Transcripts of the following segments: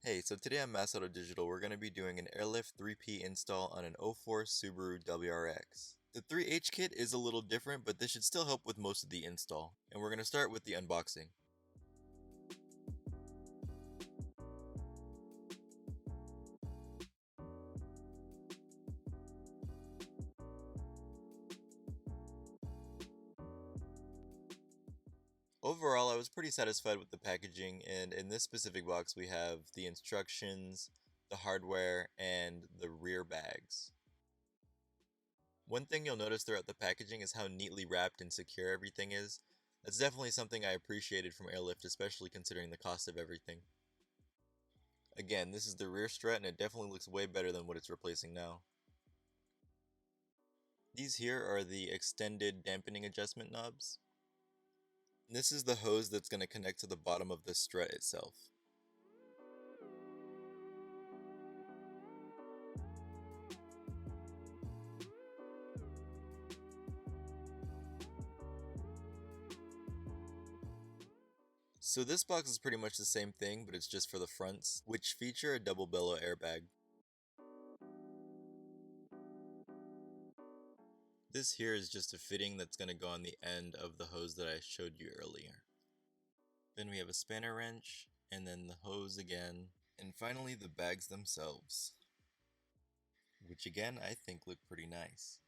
Hey, so today on Mass Auto Digital, we're going to be doing an Airlift 3P install on an '04 Subaru WRX. The 3H kit is a little different, but this should still help with most of the install. And we're going to start with the unboxing. Overall, I was pretty satisfied with the packaging, and in this specific box we have the instructions, the hardware, and the rear bags. One thing you'll notice throughout the packaging is how neatly wrapped and secure everything is. That's definitely something I appreciated from Airlift, especially considering the cost of everything. Again, this is the rear strut and it definitely looks way better than what it's replacing now. These here are the extended dampening adjustment knobs. This is the hose that's going to connect to the bottom of the strut itself. So this box is pretty much the same thing, but it's just for the fronts, which feature a double bellow airbag. This here is just a fitting that's going to go on the end of the hose that I showed you earlier. Then we have a spanner wrench, and then the hose again, and finally the bags themselves, which again I think look pretty nice.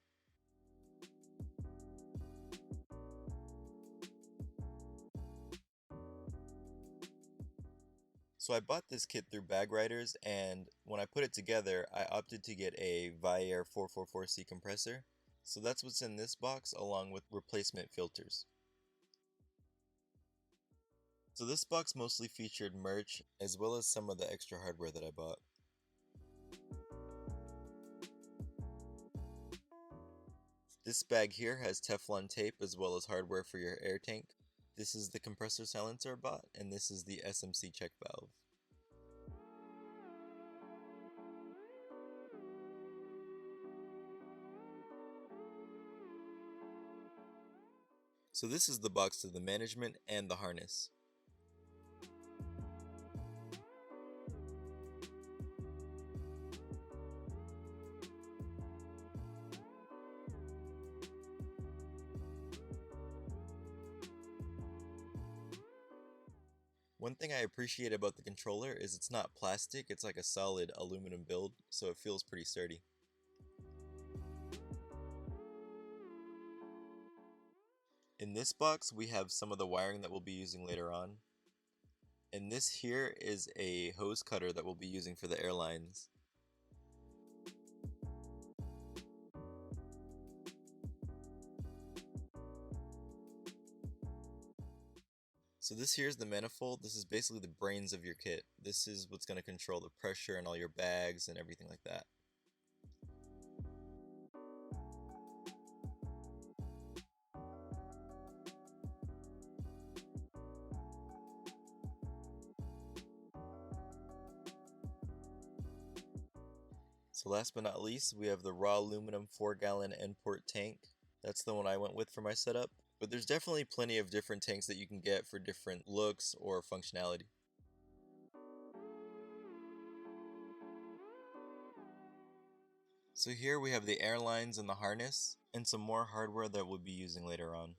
So I bought this kit through Bag Riders, and when I put it together, I opted to get a Viair 444C compressor. So that's what's in this box, along with replacement filters. So this box mostly featured merch, as well as some of the extra hardware that I bought. This bag here has Teflon tape as well as hardware for your air tank. This is the compressor silencer I bought, and this is the SMC check valve. So this is the box to the management and the harness. One thing I appreciate about the controller is it's not plastic, it's like a solid aluminum build, so it feels pretty sturdy. In this box we have some of the wiring that we'll be using later on. And this here is a hose cutter that we'll be using for the airlines. So this here is the manifold. This is basically the brains of your kit. This is what's going to control the pressure and all your bags and everything like that. So last but not least, we have the raw aluminum 4-gallon end port tank. That's the one I went with for my setup. But there's definitely plenty of different tanks that you can get for different looks or functionality. So here we have the airlines and the harness, and some more hardware that we'll be using later on.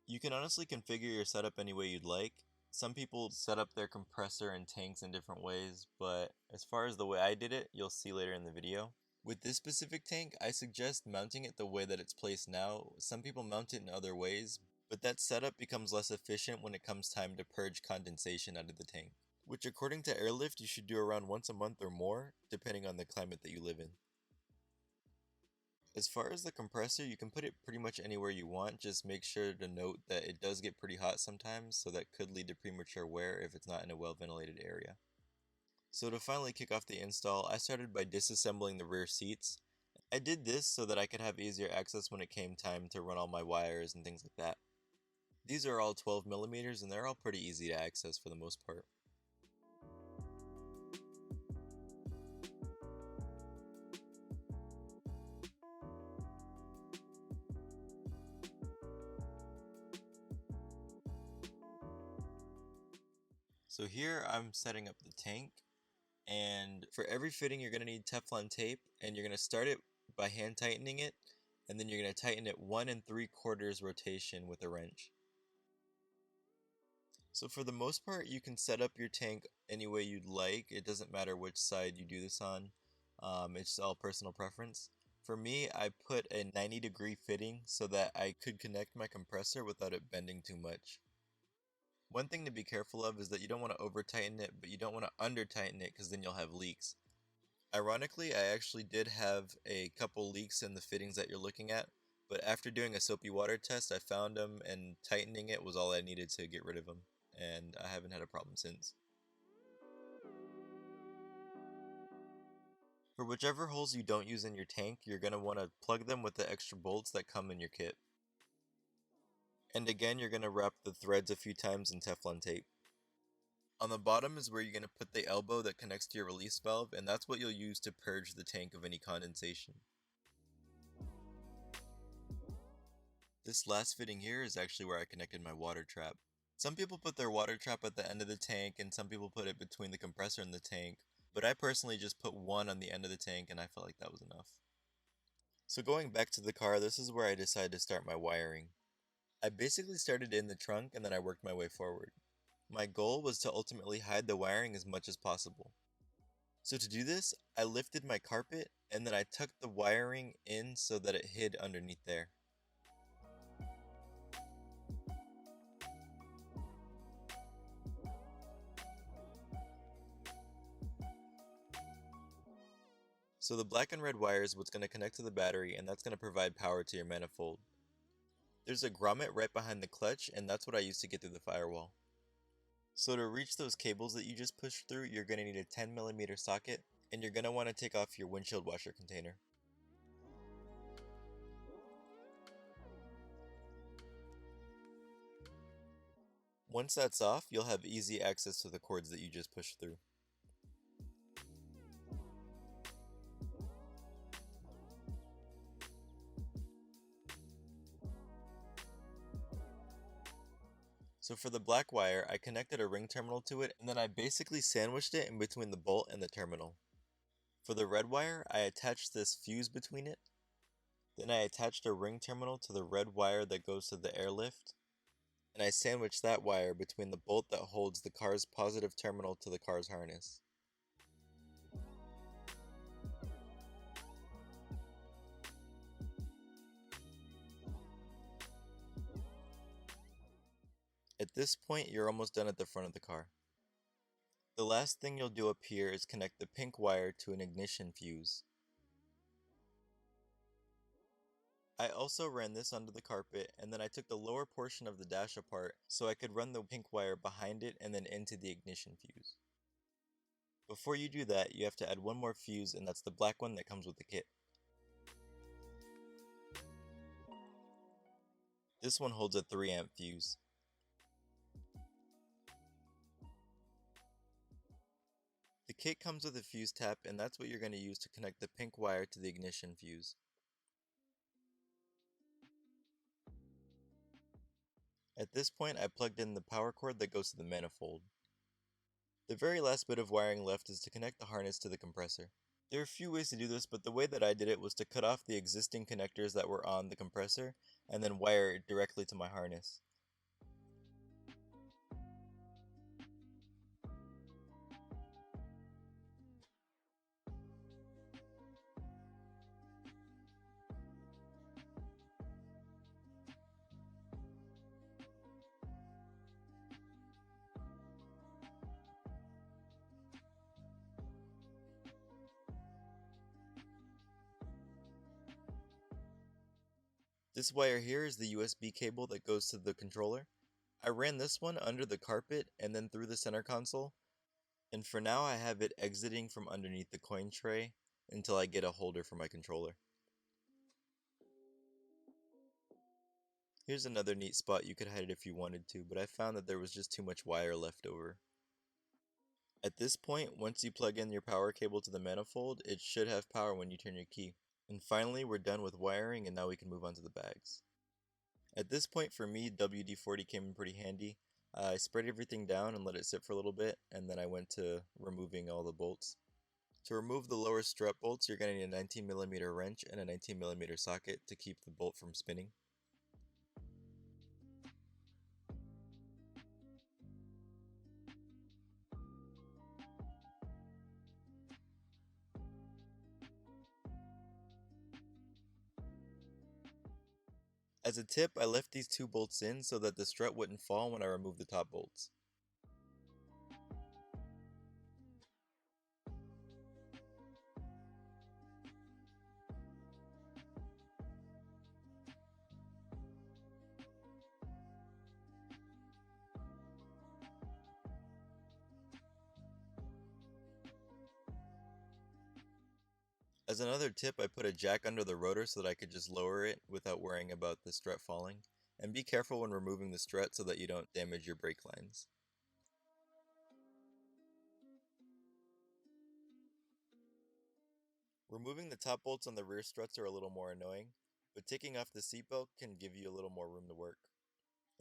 You can honestly configure your setup any way you'd like. Some people set up their compressor and tanks in different ways, but as far as the way I did it, you'll see later in the video. With this specific tank, I suggest mounting it the way that it's placed now. Some people mount it in other ways, but that setup becomes less efficient when it comes time to purge condensation out of the tank, which according to Airlift you should do around once a month or more, depending on the climate that you live in. As far as the compressor, you can put it pretty much anywhere you want, just make sure to note that it does get pretty hot sometimes, so that could lead to premature wear if it's not in a well ventilated area. So to finally kick off the install, I started by disassembling the rear seats. I did this so that I could have easier access when it came time to run all my wires and things like that. These are all 12mm and they're all pretty easy to access for the most part. So here I'm setting up the tank, and for every fitting you're going to need Teflon tape, and you're going to start it by hand tightening it, and then you're going to tighten it 1 3/4 rotation with a wrench. So for the most part, you can set up your tank any way you'd like. It doesn't matter which side you do this on. It's all personal preference. For me, I put a 90-degree fitting so that I could connect my compressor without it bending too much. One thing to be careful of is that you don't want to over tighten it, but you don't want to under tighten it because then you'll have leaks. Ironically, I actually did have a couple leaks in the fittings that you're looking at, but after doing a soapy water test, I found them and tightening it was all I needed to get rid of them, and I haven't had a problem since. For whichever holes you don't use in your tank, you're going to want to plug them with the extra bolts that come in your kit. And again, you're going to wrap the threads a few times in Teflon tape. On the bottom is where you're going to put the elbow that connects to your release valve, and that's what you'll use to purge the tank of any condensation. This last fitting here is actually where I connected my water trap. Some people put their water trap at the end of the tank, and some people put it between the compressor and the tank, but I personally just put one on the end of the tank and I felt like that was enough. So going back to the car, this is where I decided to start my wiring. I basically started in the trunk and then I worked my way forward. My goal was to ultimately hide the wiring as much as possible. So to do this, I lifted my carpet and then I tucked the wiring in so that it hid underneath there. So the black and red wire is what's going to connect to the battery, and that's going to provide power to your manifold. There's a grommet right behind the clutch, and that's what I use to get through the firewall. So to reach those cables that you just pushed through, you're going to need a 10mm socket, and you're going to want to take off your windshield washer container. Once that's off, you'll have easy access to the cords that you just pushed through. So for the black wire, I connected a ring terminal to it, and then I basically sandwiched it in between the bolt and the terminal. For the red wire, I attached this fuse between it. Then I attached a ring terminal to the red wire that goes to the airlift, and I sandwiched that wire between the bolt that holds the car's positive terminal to the car's harness. At this point, you're almost done at the front of the car. The last thing you'll do up here is connect the pink wire to an ignition fuse. I also ran this under the carpet, and then I took the lower portion of the dash apart so I could run the pink wire behind it and then into the ignition fuse. Before you do that, you have to add one more fuse, and that's the black one that comes with the kit. This one holds a 3 amp fuse. The kit comes with a fuse tap, and that's what you're going to use to connect the pink wire to the ignition fuse. At this point, I plugged in the power cord that goes to the manifold. The very last bit of wiring left is to connect the harness to the compressor. There are a few ways to do this, but the way that I did it was to cut off the existing connectors that were on the compressor and then wire it directly to my harness. This wire here is the USB cable that goes to the controller. I ran this one under the carpet and then through the center console, and for now I have it exiting from underneath the coin tray until I get a holder for my controller. Here's another neat spot you could hide it if you wanted to, but I found that there was just too much wire left over. At this point, once you plug in your power cable to the manifold, it should have power when you turn your key. And finally, we're done with wiring, and now we can move on to the bags. At this point for me, WD-40 came in pretty handy. I sprayed everything down and let it sit for a little bit, and then I went to removing all the bolts. To remove the lower strut bolts, you're going to need a 19mm wrench and a 19mm socket to keep the bolt from spinning. As a tip, I left these two bolts in so that the strut wouldn't fall when I removed the top bolts. As another tip, I put a jack under the rotor so that I could just lower it without worrying about the strut falling. And be careful when removing the strut so that you don't damage your brake lines. Removing the top bolts on the rear struts are a little more annoying, but taking off the seatbelt can give you a little more room to work.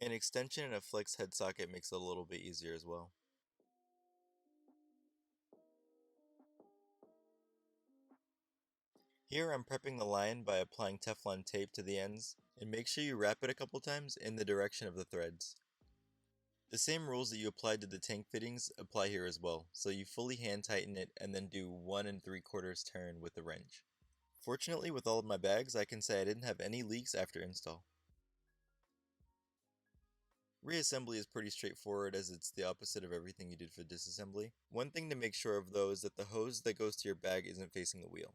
An extension and a flex head socket makes it a little bit easier as well. Here I'm prepping the line by applying Teflon tape to the ends, and make sure you wrap it a couple times in the direction of the threads. The same rules that you applied to the tank fittings apply here as well, so you fully hand tighten it and then do 1 3/4 turn with the wrench. Fortunately, with all of my bags, I can say I didn't have any leaks after install. Reassembly is pretty straightforward as it's the opposite of everything you did for disassembly. One thing to make sure of though is that the hose that goes to your bag isn't facing the wheel.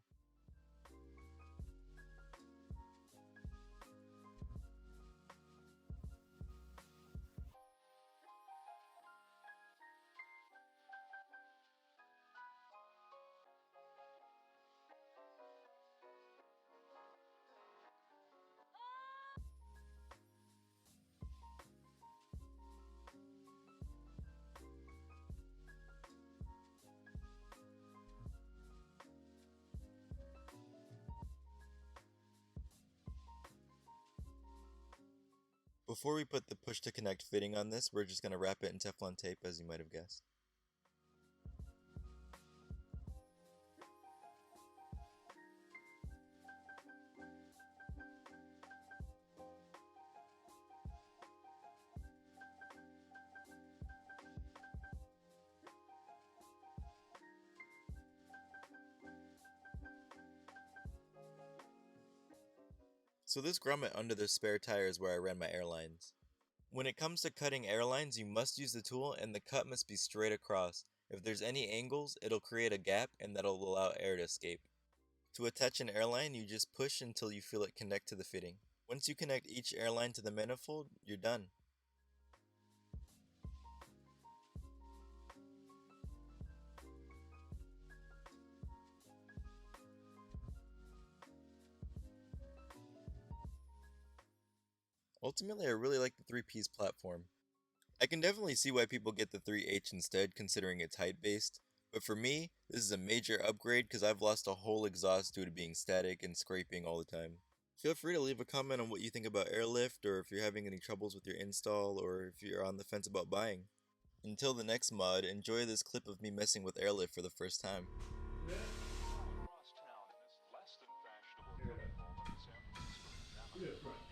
Before we put the push to connect fitting on this, we're just going to wrap it in Teflon tape as you might have guessed. So this grommet under the spare tire is where I ran my airlines. When it comes to cutting airlines, you must use the tool and the cut must be straight across. If there's any angles, it'll create a gap and that'll allow air to escape. To attach an airline, you just push until you feel it connect to the fitting. Once you connect each airline to the manifold, you're done. Ultimately, I really like the 3-piece platform. I can definitely see why people get the 3H instead, considering it's height-based, but for me, this is a major upgrade because I've lost a whole exhaust due to being static and scraping all the time. Feel free to leave a comment on what you think about Airlift, or if you're having any troubles with your install, or if you're on the fence about buying. Until the next mod, enjoy this clip of me messing with Airlift for the first time. Yes, right.